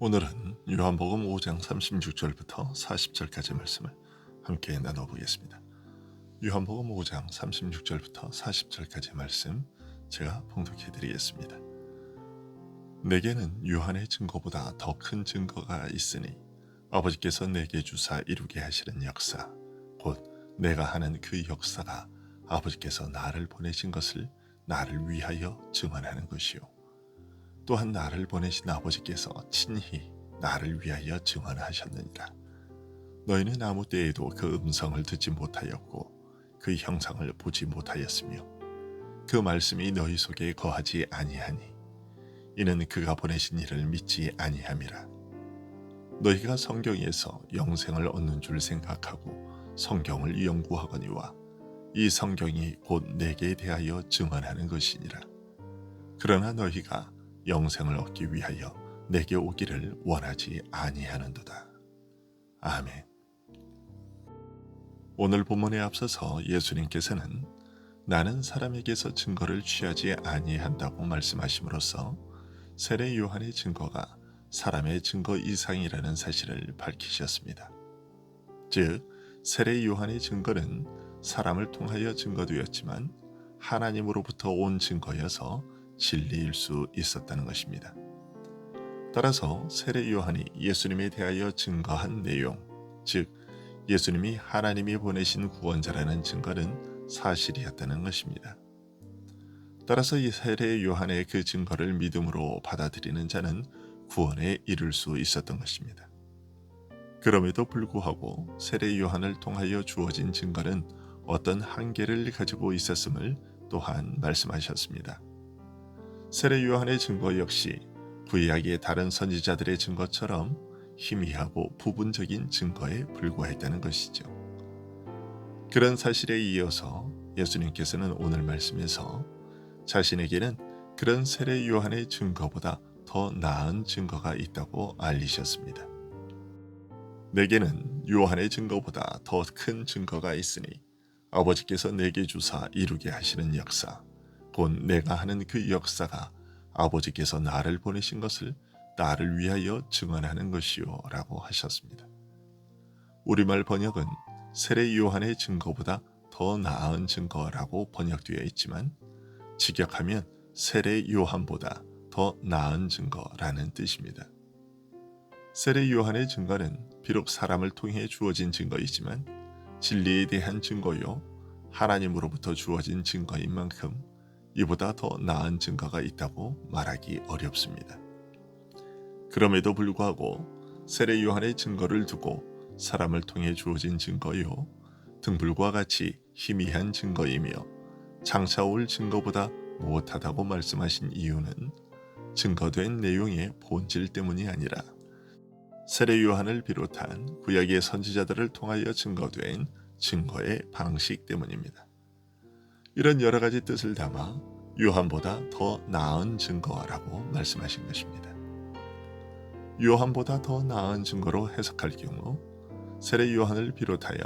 오늘은 요한복음 5장 36절부터 40절까지 말씀을 함께 나눠보겠습니다. 요한복음 5장 36절부터 40절까지 말씀 제가 봉독해 드리겠습니다. 내게는 요한의 증거보다 더 큰 증거가 있으니 아버지께서 내게 주사 이루게 하시는 역사, 곧 내가 하는 그 역사가 아버지께서 나를 보내신 것을 나를 위하여 증언하는 것이요, 또한 나를 보내신 아버지께서 친히 나를 위하여 증언하셨느니라. 너희는 아무 때에도 그 음성을 듣지 못하였고 그 형상을 보지 못하였으며 그 말씀이 너희 속에 거하지 아니하니 이는 그가 보내신 이를 믿지 아니함이라. 너희가 성경에서 영생을 얻는 줄 생각하고 성경을 연구하거니와 이 성경이 곧 내게 대하여 증언하는 것이니라. 그러나 너희가 영생을 얻기 위하여 내게 오기를 원하지 아니하는도다. 아멘. 오늘 본문에 앞서서 예수님께서는 나는 사람에게서 증거를 취하지 아니한다고 말씀하심으로써 세례 요한의 증거가 사람의 증거 이상이라는 사실을 밝히셨습니다. 즉, 세례 요한의 증거는 사람을 통하여 증거되었지만 하나님으로부터 온 증거여서 진리일 수 있었다는 것입니다. 따라서 세례 요한이 예수님에 대하여 증거한 내용, 즉 예수님이 하나님이 보내신 구원자라는 증거는 사실이었다는 것입니다. 따라서 이 세례 요한의 그 증거를 믿음으로 받아들이는 자는 구원에 이를 수 있었던 것입니다. 그럼에도 불구하고 세례 요한을 통하여 주어진 증거는 어떤 한계를 가지고 있었음을 또한 말씀하셨습니다. 세례 요한의 증거 역시 구약의 다른 선지자들의 증거처럼 희미하고 부분적인 증거에 불과했다는 것이죠. 그런 사실에 이어서 예수님께서는 오늘 말씀에서 자신에게는 그런 세례 요한의 증거보다 더 나은 증거가 있다고 알리셨습니다. 내게는 요한의 증거보다 더 큰 증거가 있으니 아버지께서 내게 주사 이루게 하시는 역사, 곧 내가 하는 그 역사가 아버지께서 나를 보내신 것을 나를 위하여 증언하는 것이요 라고 하셨습니다. 우리말 번역은 세례 요한의 증거보다 더 나은 증거라고 번역되어 있지만 직역하면 세례 요한보다 더 나은 증거라는 뜻입니다. 세례 요한의 증거는 비록 사람을 통해 주어진 증거이지만 진리에 대한 증거요, 하나님으로부터 주어진 증거인 만큼 이보다 더 나은 증거가 있다고 말하기 어렵습니다. 그럼에도 불구하고 세례 요한의 증거를 두고 사람을 통해 주어진 증거요, 등불과 같이 희미한 증거이며 장차 올 증거보다 못하다고 말씀하신 이유는 증거된 내용의 본질 때문이 아니라 세례 요한을 비롯한 구약의 선지자들을 통하여 증거된 증거의 방식 때문입니다. 이런 여러 가지 뜻을 담아 요한보다 더 나은 증거라고 말씀하신 것입니다. 요한보다 더 나은 증거로 해석할 경우 세례 요한을 비롯하여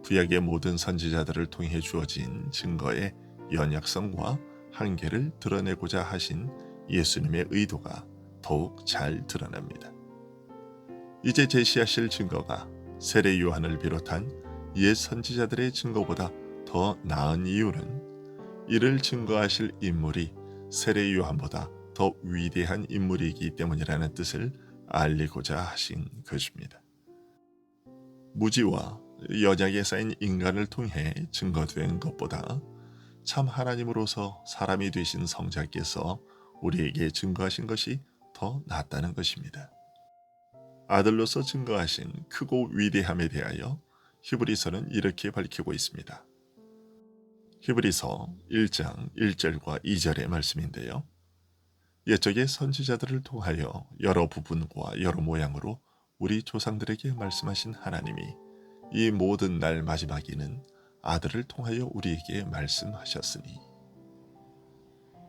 구약의 모든 선지자들을 통해 주어진 증거의 연약성과 한계를 드러내고자 하신 예수님의 의도가 더욱 잘 드러납니다. 이제 제시하실 증거가 세례 요한을 비롯한 옛 선지자들의 증거보다 더 나은 이유는 이를 증거하실 인물이 세례 요한보다 더 위대한 인물이기 때문이라는 뜻을 알리고자 하신 것입니다. 무지와 연약에 쌓인 인간을 통해 증거된 것보다 참 하나님으로서 사람이 되신 성자께서 우리에게 증거하신 것이 더 낫다는 것입니다. 아들로서 증거하신 크고 위대함에 대하여 히브리서는 이렇게 밝히고 있습니다. 히브리서 1장 1절과 2절의 말씀인데요. 옛적의 선지자들을 통하여 여러 부분과 여러 모양으로 우리 조상들에게 말씀하신 하나님이 이 모든 날 마지막에는 아들을 통하여 우리에게 말씀하셨으니,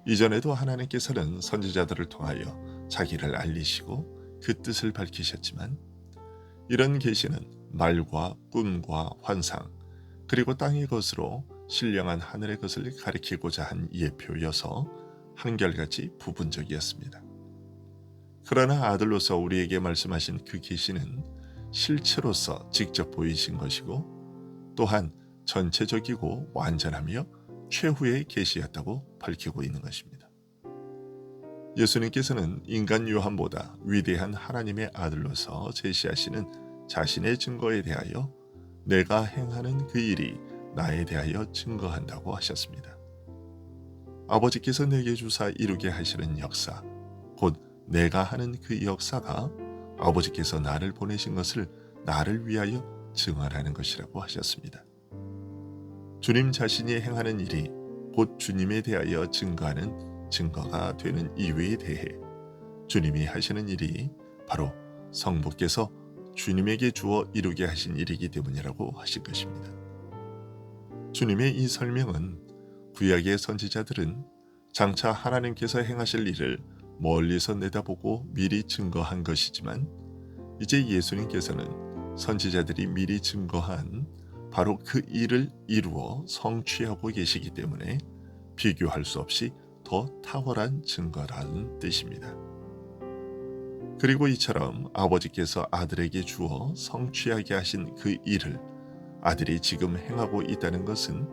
이전에도 하나님께서는 선지자들을 통하여 자기를 알리시고 그 뜻을 밝히셨지만 이런 계시는 말과 꿈과 환상, 그리고 땅의 것으로 신령한 하늘의 것을 가리키고자 한 예표여서 한결같이 부분적이었습니다. 그러나 아들로서 우리에게 말씀하신 그 계시는 실체로서 직접 보이신 것이고 또한 전체적이고 완전하며 최후의 계시였다고 밝히고 있는 것입니다. 예수님께서는 인간 요한보다 위대한 하나님의 아들로서 제시하시는 자신의 증거에 대하여 내가 행하는 그 일이 나에 대하여 증거한다고 하셨습니다. 아버지께서 내게 주사 이루게 하시는 역사, 곧 내가 하는 그 역사가 아버지께서 나를 보내신 것을 나를 위하여 증언하는 것이라고 하셨습니다. 주님 자신이 행하는 일이 곧 주님에 대하여 증거하는 증거가 되는 이유에 대해 주님이 하시는 일이 바로 성부께서 주님에게 주어 이루게 하신 일이기 때문이라고 하신 것입니다. 주님의 이 설명은 구약의 선지자들은 장차 하나님께서 행하실 일을 멀리서 내다보고 미리 증거한 것이지만 이제 예수님께서는 선지자들이 미리 증거한 바로 그 일을 이루어 성취하고 계시기 때문에 비교할 수 없이 더 탁월한 증거라는 뜻입니다. 그리고 이처럼 아버지께서 아들에게 주어 성취하게 하신 그 일을 아들이 지금 행하고 있다는 것은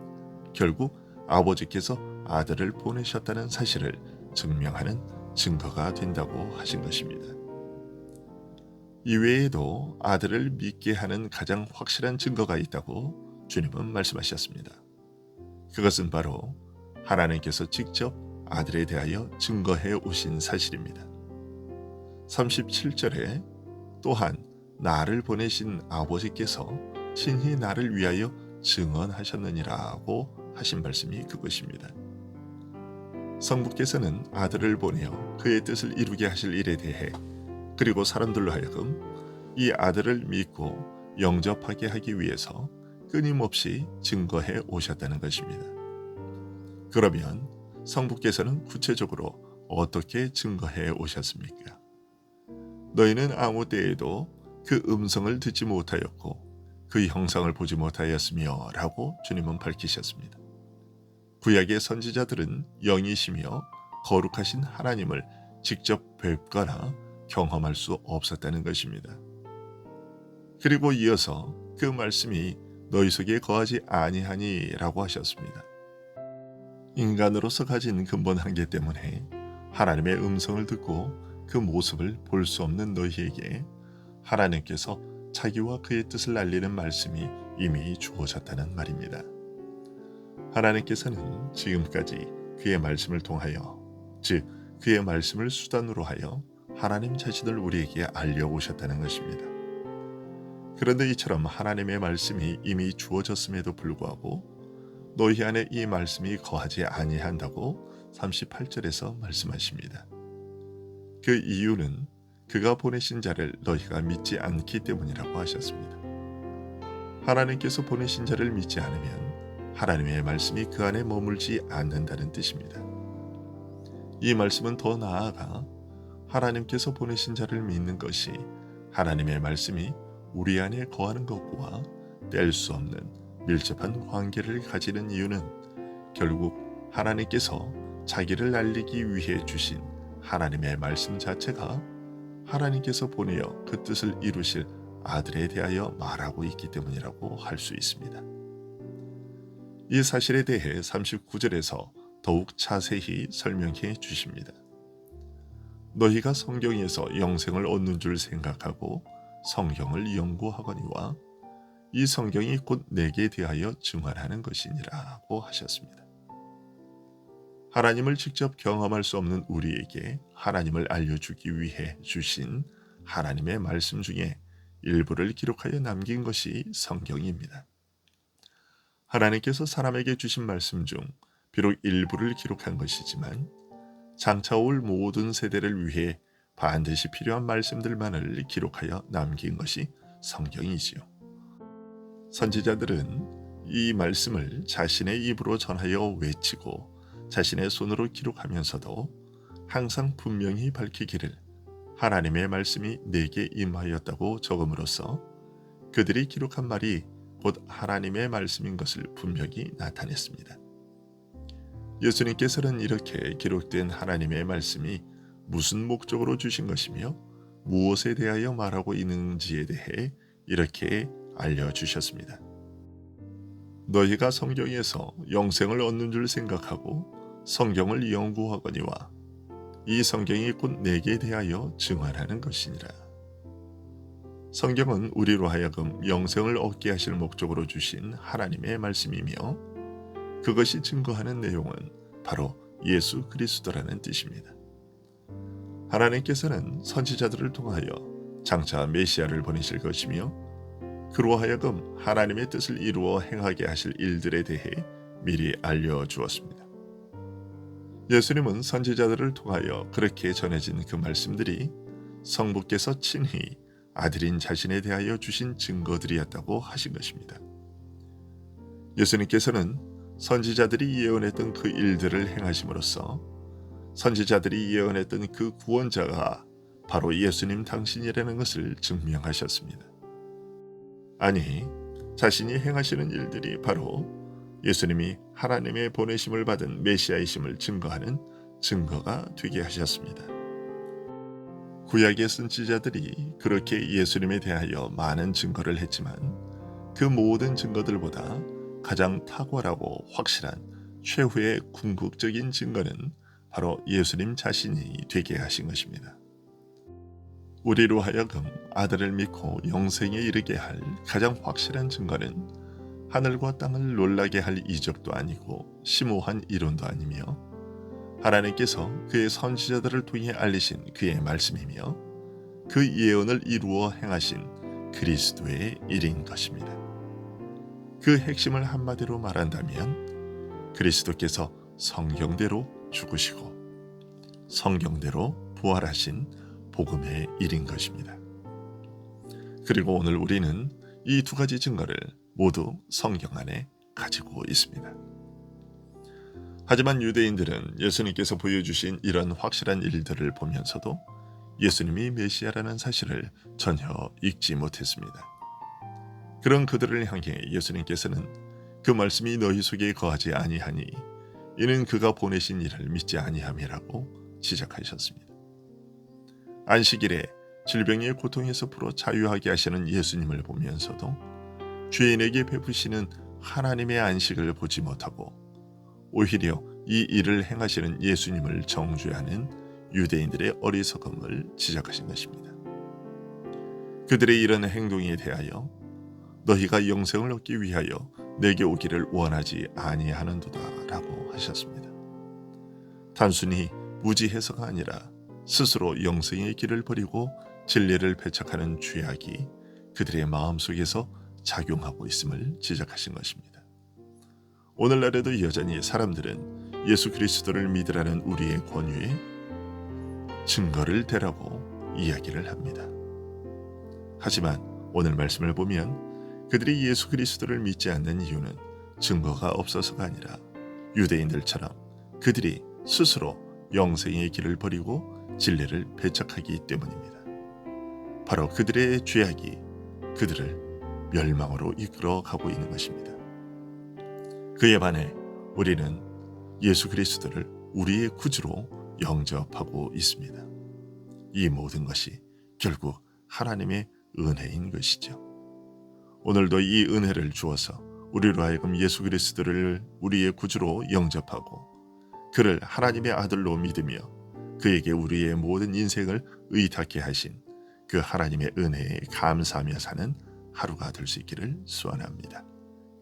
결국 아버지께서 아들을 보내셨다는 사실을 증명하는 증거가 된다고 하신 것입니다. 이외에도 아들을 믿게 하는 가장 확실한 증거가 있다고 주님은 말씀하셨습니다. 그것은 바로 하나님께서 직접 아들에 대하여 증거해 오신 사실입니다. 37절에 또한 나를 보내신 아버지께서 친히 나를 위하여 증언하셨느니라고 하신 말씀이 그것입니다. 성부께서는 아들을 보내어 그의 뜻을 이루게 하실 일에 대해 그리고 사람들로 하여금 이 아들을 믿고 영접하게 하기 위해서 끊임없이 증거해 오셨다는 것입니다. 그러면 성부께서는 구체적으로 어떻게 증거해 오셨습니까? 너희는 아무 때에도 그 음성을 듣지 못하였고 그 형상을 보지 못하였으며 라고 주님은 밝히셨습니다. 구약의 선지자들은 영이시며 거룩하신 하나님을 직접 뵙거나 경험할 수 없었다는 것입니다. 그리고 이어서 그 말씀이 너희 속에 거하지 아니하니 라고 하셨습니다. 인간으로서 가진 근본 한계 때문에 하나님의 음성을 듣고 그 모습을 볼 수 없는 너희에게 하나님께서 자기와 그의 뜻을 알리는 말씀이 이미 주어졌다는 말입니다. 하나님께서는 지금까지 그의 말씀을 통하여, 즉 그의 말씀을 수단으로 하여 하나님 자신을 우리에게 알려오셨다는 것입니다. 그런데 이처럼 하나님의 말씀이 이미 주어졌음에도 불구하고 너희 안에 이 말씀이 거하지 아니한다고 38절에서 말씀하십니다. 그 이유는 그가 보내신 자를 너희가 믿지 않기 때문이라고 하셨습니다. 하나님께서 보내신 자를 믿지 않으면 하나님의 말씀이 그 안에 머물지 않는다는 뜻입니다. 이 말씀은 더 나아가 하나님께서 보내신 자를 믿는 것이 하나님의 말씀이 우리 안에 거하는 것과 뗄 수 없는 밀접한 관계를 가지는 이유는 결국 하나님께서 자기를 알리기 위해 주신 하나님의 말씀 자체가 하나님께서 보내어 그 뜻을 이루실 아들에 대하여 말하고 있기 때문이라고 할 수 있습니다. 이 사실에 대해 39절에서 더욱 자세히 설명해 주십니다. 너희가 성경에서 영생을 얻는 줄 생각하고 성경을 연구하거니와 이 성경이 곧 내게 대하여 증언하는 것이니라고 하셨습니다. 하나님을 직접 경험할 수 없는 우리에게 하나님을 알려주기 위해 주신 하나님의 말씀 중에 일부를 기록하여 남긴 것이 성경입니다. 하나님께서 사람에게 주신 말씀 중 비록 일부를 기록한 것이지만 장차 올 모든 세대를 위해 반드시 필요한 말씀들만을 기록하여 남긴 것이 성경이지요. 선지자들은 이 말씀을 자신의 입으로 전하여 외치고 자신의 손으로 기록하면서도 항상 분명히 밝히기를 하나님의 말씀이 내게 임하였다고 적음으로써 그들이 기록한 말이 곧 하나님의 말씀인 것을 분명히 나타냈습니다. 예수님께서는 이렇게 기록된 하나님의 말씀이 무슨 목적으로 주신 것이며 무엇에 대하여 말하고 있는지에 대해 이렇게 알려주셨습니다. 너희가 성경에서 영생을 얻는 줄 생각하고 성경을 연구하거니와 이 성경이 곧 내게 대하여 증언하는 것이니라. 성경은 우리로 하여금 영생을 얻게 하실 목적으로 주신 하나님의 말씀이며 그것이 증거하는 내용은 바로 예수 그리스도라는 뜻입니다. 하나님께서는 선지자들을 통하여 장차 메시아를 보내실 것이며 그로 하여금 하나님의 뜻을 이루어 행하게 하실 일들에 대해 미리 알려주었습니다. 예수님은 선지자들을 통하여 그렇게 전해진 그 말씀들이 성부께서 친히 아들인 자신에 대하여 주신 증거들이었다고 하신 것입니다. 예수님께서는 선지자들이 예언했던 그 일들을 행하심으로써 선지자들이 예언했던 그 구원자가 바로 예수님 당신이라는 것을 증명하셨습니다. 아니, 자신이 행하시는 일들이 바로 예수님이 하나님의 보내심을 받은 메시아이심을 증거하는 증거가 되게 하셨습니다. 구약의 선지자들이 그렇게 예수님에 대하여 많은 증거를 했지만 그 모든 증거들보다 가장 탁월하고 확실한 최후의 궁극적인 증거는 바로 예수님 자신이 되게 하신 것입니다. 우리로 하여금 아들을 믿고 영생에 이르게 할 가장 확실한 증거는 하늘과 땅을 놀라게 할 이적도 아니고 심오한 이론도 아니며 하나님께서 그의 선지자들을 통해 알리신 그의 말씀이며 그 예언을 이루어 행하신 그리스도의 일인 것입니다. 그 핵심을 한마디로 말한다면 그리스도께서 성경대로 죽으시고 성경대로 부활하신 복음의 일인 것입니다. 그리고 오늘 우리는 이 두 가지 증거를 모두 성경 안에 가지고 있습니다. 하지만 유대인들은 예수님께서 보여주신 이런 확실한 일들을 보면서도 예수님이 메시아라는 사실을 전혀 읽지 못했습니다. 그런 그들을 향해 예수님께서는 그 말씀이 너희 속에 거하지 아니하니 이는 그가 보내신 이를 믿지 아니함이라고 지적하셨습니다. 안식일에 질병의 고통에서 풀어 자유하게 하시는 예수님을 보면서도 죄인에게 베푸시는 하나님의 안식을 보지 못하고 오히려 이 일을 행하시는 예수님을 정죄하는 유대인들의 어리석음을 지적하신 것입니다. 그들의 이런 행동에 대하여 너희가 영생을 얻기 위하여 내게 오기를 원하지 아니하는도다 라고 하셨습니다. 단순히 무지해서가 아니라 스스로 영생의 길을 버리고 진리를 배척하는 죄악이 그들의 마음속에서 작용하고 있음을 지적하신 것입니다. 오늘날에도 여전히 사람들은 예수 그리스도를 믿으라는 우리의 권유에 증거를 대라고 이야기를 합니다. 하지만 오늘 말씀을 보면 그들이 예수 그리스도를 믿지 않는 이유는 증거가 없어서가 아니라 유대인들처럼 그들이 스스로 영생의 길을 버리고 진리를 배척하기 때문입니다. 바로 그들의 죄악이 그들을 멸망으로 이끌어 가고 있는 것입니다. 그에 반해 우리는 예수 그리스도를 우리의 구주로 영접하고 있습니다. 이 모든 것이 결국 하나님의 은혜인 것이죠. 오늘도 이 은혜를 주어서 우리로 하여금 예수 그리스도를 우리의 구주로 영접하고 그를 하나님의 아들로 믿으며 그에게 우리의 모든 인생을 의탁해 하신 그 하나님의 은혜에 감사하며 사는 하루가 될 수 있기를 소원합니다.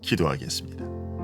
기도하겠습니다.